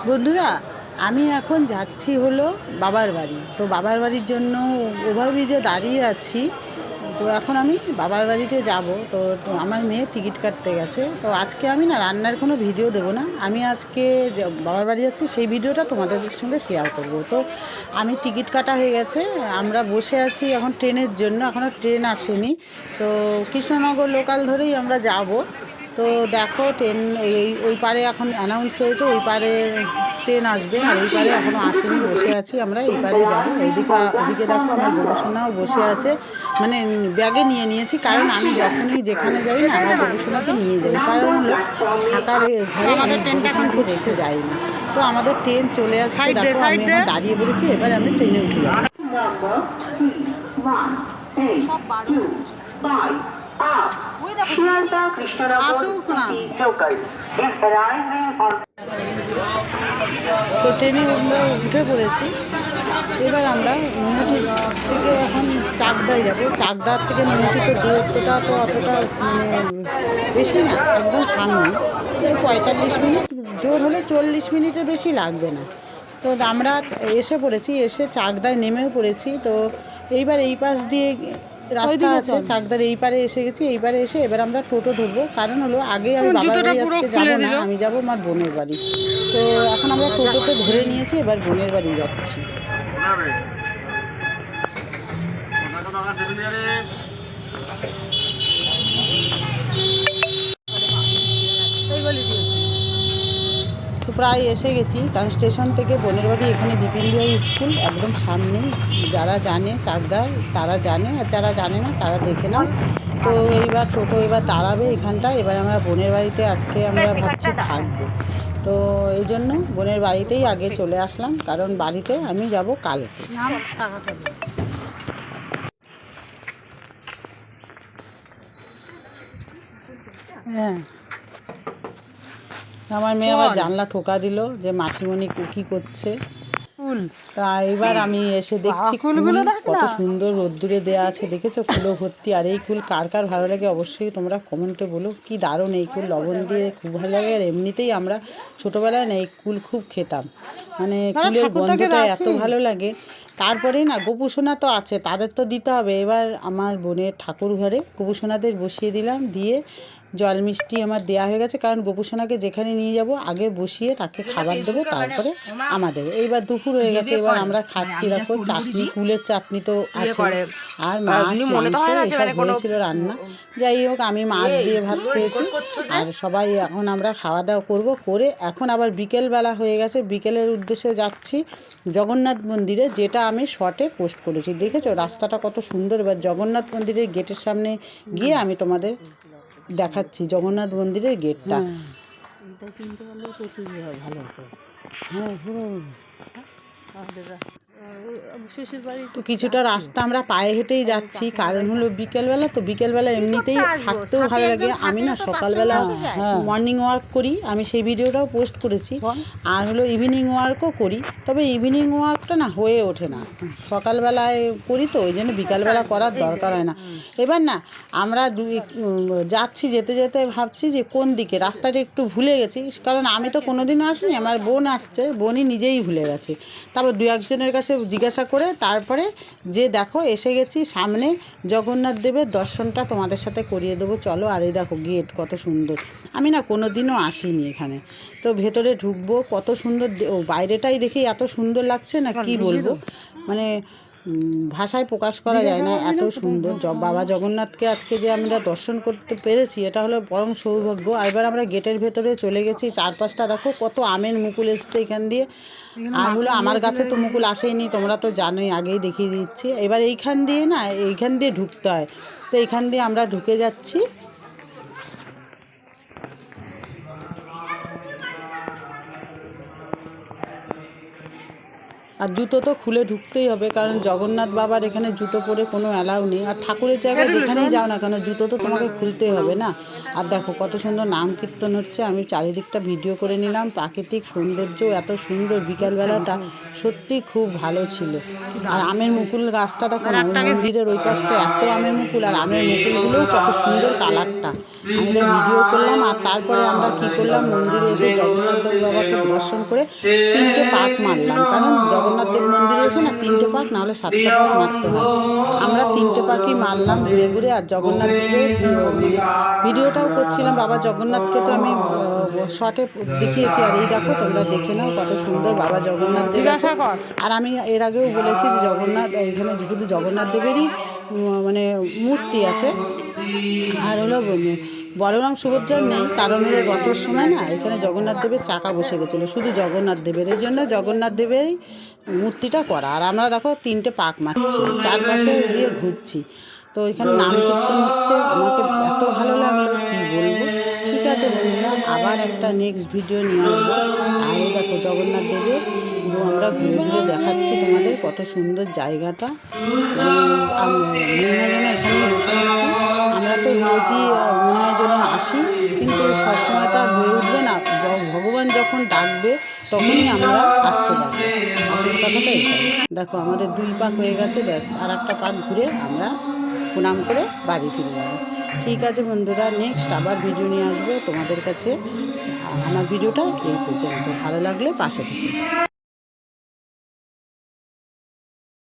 বন্ধুরা, আমি এখন যাচ্ছি হলো বাবার বাড়ি। তো বাবার বাড়ির জন্য ওভারব্রিজে দাঁড়িয়ে আছি। তো এখন আমি বাবার বাড়িতে যাব। তো আমার মেয়ে টিকিট কাটতে গেছে। তো আজকে আমি না রান্নার কোনো ভিডিও দেবো না। আমি আজকে যে বাবার বাড়ি যাচ্ছি সেই ভিডিওটা তোমাদের সঙ্গে শেয়ার করব। তো আমি টিকিট কাটা হয়ে গেছে, আমরা বসে আছি এখন ট্রেনের জন্য। এখনও ট্রেন আসেনি। তো কৃষ্ণনগর লোকাল ধরেই আমরা যাব। তো দেখো ট্রেন ওই পারে এখন অ্যানাউন্স হয়েছে, ওই পারে ট্রেন আসবে, আর এই পারে এখনও আসেনি। বসে আছি আমরা, এই পারে যাবো। এদিকে দেখো আমার গবেষণাও বসে আছে, মানে ব্যাগে নিয়ে নিয়েছি, কারণ আমি যখনই যেখানে যাই না আমার গবেষণাকে নিয়ে যাই। কারণ হলো থাকার ঘরে আমাদের গবেষণাকে রেখে যাই না। তো আমাদের ট্রেন চলে আসছে, দেখো আমি এখন দাঁড়িয়ে পড়েছি, এবার আমি ট্রেনে উঠে যাবো। তো ট্রেনে আমরা উঠে পড়েছি। এবার আমরা নৈহাটি থেকে এখন চাকদায় যাব। চাকদার থেকে নৈহাটি তো দূরত্বটা তো অতটা মানে বেশি না, একদম সামনে। 45 মিনিট, জোর হলে 40 মিনিটের বেশি লাগবে না। তো আমরা এসে পড়েছি, এসে চাকদায় নেমেও পড়েছি। তো এইবার এই পাশ দিয়ে রাস্তা আছে, চাকদার এই পারে এসে গেছি। এইবারে এসে এবার আমরা টোটো ধরবো। কারণ হলো আগে আমি বাবার বাড়ি আজকে যাবো না, আমি যাবো আমার বোনের বাড়ি। তো এখন আমরা টোটোতে ধরে নিয়েছি, এবার বোনের বাড়ি যাচ্ছি। তো প্রায় এসে গেছি, কারণ স্টেশন থেকে বোনের বাড়ি এখানে বিপিন বিহারী স্কুল একদম সামনে। যারা জানে চাকদার তারা জানে, আর যারা জানে না তারা দেখে নাও। তো এইবার টোটো এবার দাঁড়াবে এখানটায়। এবার আমরা বোনের বাড়িতে আজকে আমরা ভাবছি থাকবো। তো এই জন্য বোনের বাড়িতেই আগে চলে আসলাম, কারণ বাড়িতে আমি যাব কালকে। হ্যাঁ, আমার মেয়ে আবার জানলা ঠোকা দিল যে মাসিমণি কী করছে। তা এবার আমি এসে দেখছি ফুলগুলো কত সুন্দর রোদ্দুরে দেওয়া আছে, দেখেছো ফুলও ভর্তি। আর এই ফুল কার কার ভালো লাগে অবশ্যই তোমরা কমেন্টে বলো। কি দারুণ এই ফুল, লবণ দিয়ে খুব ভালো লাগে। আর এমনিতেই আমরা ছোটোবেলায় না এই কুল খুব খেতাম, মানে কুলের গন্ধটা এত ভালো লাগে। তারপরে না গোপুসোনা তো আছে, তাদের তো দিতে হবে। এবার আমার বোনের ঠাকুর ঘরে গোপুসোনাদের বসিয়ে দিলাম, দিয়ে জল মিষ্টি আমার দেওয়া হয়ে গেছে। কারণ গোপুসোনাকে যেখানে নিয়ে যাব আগে বসিয়ে তাকে খাবার দেবো, তারপরে আমাদের। এইবার দুপুর হয়ে গেছে, এবার আমরা খাচ্ছি। দেখো চাটনি, কুলের চাটনি তো আছে, আর মাছ মাংস এসব হয়েছিল রান্না। যাই হোক আমি মাছ দিয়ে ভাত খেয়েছি। আর সবাই এখন আমরা খাওয়া দাওয়া করবো, করে এখন আবার বিকেলবেলা হয়ে গেছে, বিকেলের উদ্দেশ্যে যাচ্ছি জগন্নাথ মন্দিরে, যেটা আমি শর্টে পোস্ট করেছি। দেখেছো রাস্তাটা কত সুন্দর। এবার জগন্নাথ মন্দিরের গেটের সামনে গিয়ে আমি তোমাদের দেখাচ্ছি জগন্নাথ মন্দিরের গেটটা। ভালো হতো। হ্যাঁ, তো কিছুটা রাস্তা আমরা পায়ে হেঁটেই যাচ্ছি, কারণ হলো বিকেলবেলা তো, বিকেলবেলা এমনিতেই হাঁটতেও ভালো লাগে। আমি না সকালবেলা মর্নিং ওয়াক করি, আমি সেই ভিডিওটাও পোস্ট করেছি। আর হলো ইভিনিং ওয়ার্কও করি, তবে ইভিনিং ওয়ার্কটা না হয়ে ওঠে না, সকালবেলায় করি তো ওই জন্য বিকালবেলা করার দরকার হয় না। এবার না আমরা যাচ্ছি, যেতে যেতে ভাবছি যে কোন দিকে, রাস্তাটা একটু ভুলে গেছি। কারণ আমি তো কোনোদিনও আসিনি, আমার বোন আসছে, বোনই নিজেই ভুলে গেছে। তারপর দু একজনের কাছে জিজ্ঞাসা করে তারপরে যে দেখো এসে গেছি সামনে, জগন্নাথ দেবের দর্শনটা তোমাদের সাথে করিয়ে দেবো চলো। আর এই দেখো গেট কত সুন্দর, আমি না কোনো দিনও আসিনি এখানে। তো ভেতরে ঢুকবো, কত সুন্দর, বাইরেটাই দেখি এত সুন্দর লাগছে না কি বলবো, মানে ভাষায় প্রকাশ করা যায় না, এত সুন্দর। বাবা জগন্নাথকে আজকে যে আমরা দর্শন করতে পেরেছি এটা হলো পরম সৌভাগ্য। আর এবার আমরা গেটের ভেতরে চলে গেছি। চারপাশটা দেখো কত আমের মুকুল এসছে এখান দিয়ে। আর হলো আমার গাছে তো মুকুল আসেনি, তোমরা তো জানোই, আগেই দেখিয়ে দিচ্ছি। এবার এইখান দিয়ে না, এইখান দিয়ে ঢুকতে হয়। তো এইখান দিয়ে আমরা ঢুকে যাচ্ছি। আর জুতো তো খুলে ঢুকতেই হবে, কারণ জগন্নাথ বাবার এখানে জুতো পরে কোনো অ্যালাউ নেই। আর ঠাকুরের জায়গায় যেখানেই যাও না কেন জুতো তো তোমাকে খুলতেই হবে না। আর দেখো কত সুন্দর নাম কীর্তন হচ্ছে, আমি চারিদিকটা ভিডিও করে নিলাম। প্রাকৃতিক সৌন্দর্য এত সুন্দর, বিকালবেলাটা সত্যি খুব ভালো ছিল। আর আমের মুকুল গাছটা দেখো না, মন্দিরের ওই পাশটা এত আমের মুকুল, আর আমের মুকুলগুলোও কত সুন্দর কালারটা। আমি ভিডিও করলাম। আর তারপরে আমরা কি করলাম, মন্দিরে এসে জগন্নাথ দেব বাবাকে দর্শন করে 3টে পাক মারলাম, কারণ জগন্নাথ দেব মন্দিরে এসে না 3টে পাক, নাহলে 7টা পাক মারতে হয়। আমরা 3টে পাকই মারলাম ঘুরে ঘুরে। আর জগন্নাথ দেবের ভিডিওটাও করছিলাম। বাবা জগন্নাথকে তো আমি শর্টে দেখিয়েছি, আর এই দেখো তোমরা দেখে নাও কত সুন্দর বাবা জগন্নাথ দেব। আর আমি এর আগেও বলেছি যে জগন্নাথ এখানে শুধু জগন্নাথ দেবেরই মানে মূর্তি আছে, আর হলো বলরাম সুভদ্রার নেই। কারণ হলো রথের সময় না এখানে জগন্নাথ দেবের চাকা বসে গেছিলো, শুধু জগন্নাথ দেবের, এই জন্য জগন্নাথ দেবেরই মূর্তিটা করা। আর আমরা দেখো 3টে পাক মারছি, চারপাশে দিয়ে ঘুরছি। তো এখানে নাম কীর্তন হচ্ছে, আমাকে এত ভালো লাগলো কি বলবো। ঠিক আছে বন্ধুরা, আবার একটা নেক্সট ভিডিও নিয়ে আসবো। আর এই দেখো জগন্নাথ দেবের আমরা ঘুরে ঘুরে দেখাচ্ছি তোমাদের কত সুন্দর জায়গাটা। মনে হয় যেন এখানেই বসে থাকি। আমরা তো রোজই মনে হয় যেন আসি, কিন্তু সবসময় তো আর হয়ে উঠবে না। ভগবান যখন ডাকবে তখনই আমরা আসতে পারবো। আসল কথাটা এটাই। দেখো আমাদের 2 পাক হয়ে গেছে, ব্যাস আর একটা পাক ঘুরে আমরা প্রণাম করে বাড়ি ফিরে যাবো। ঠিক আছে বন্ধুরা, নেক্সট আবার ভিডিও নিয়ে আসবো তোমাদের কাছে। আমার ভিডিওটা এই পর্যন্ত, ভালো লাগলে পাশে থেকে।